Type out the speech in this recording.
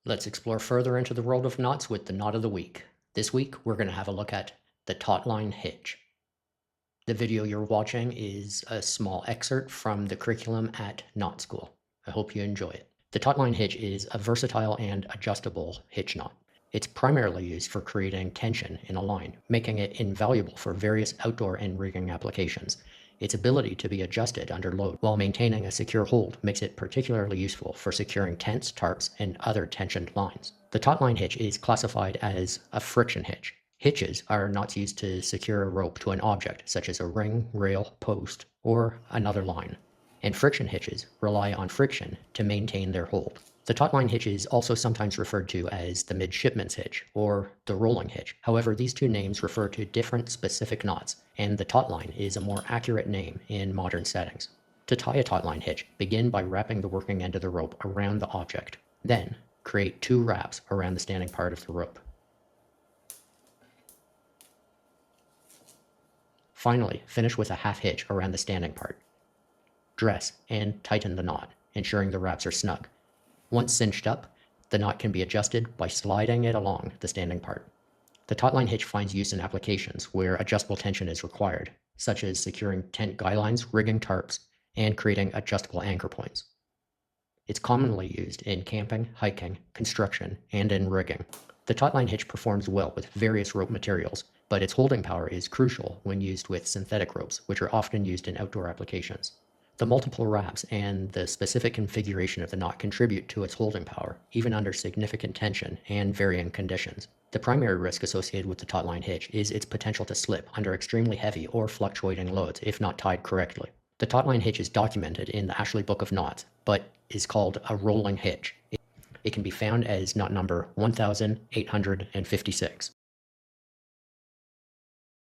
Let's explore further into the world of knots with the knot of the week. This week, we're going to have a look at the Tautline Hitch. The video you're watching is a small excerpt from the curriculum at Knot School. I hope you enjoy it. The Tautline Hitch is a versatile and adjustable hitch knot. It's primarily used for creating tension in a line, making it invaluable for various outdoor and rigging applications. Its ability to be adjusted under load while maintaining a secure hold makes it particularly useful for securing tents, tarps, and other tensioned lines. The tautline hitch is classified as a friction hitch. Hitches are knots used to secure a rope to an object, such as a ring, rail, post, or another line. And friction hitches rely on friction to maintain their hold. The tautline hitch is also sometimes referred to as the midshipman's hitch or the rolling hitch. However, these two names refer to different specific knots, and the tautline is a more accurate name in modern settings. To tie a tautline hitch, begin by wrapping the working end of the rope around the object. Then, create 2 wraps around the standing part of the rope. Finally, finish with a half hitch around the standing part. Dress and tighten the knot, ensuring the wraps are snug. Once cinched up, the knot can be adjusted by sliding it along the standing part. The tautline hitch finds use in applications where adjustable tension is required, such as securing tent guy lines, rigging tarps, and creating adjustable anchor points. It's commonly used in camping, hiking, construction, and in rigging. The tautline hitch performs well with various rope materials, but its holding power is crucial when used with synthetic ropes, which are often used in outdoor applications. The multiple wraps and the specific configuration of the knot contribute to its holding power, even under significant tension and varying conditions. The primary risk associated with the tautline hitch is its potential to slip under extremely heavy or fluctuating loads if not tied correctly. The tautline hitch is documented in the Ashley Book of Knots, but is called a rolling hitch. It can be found as knot number 1856.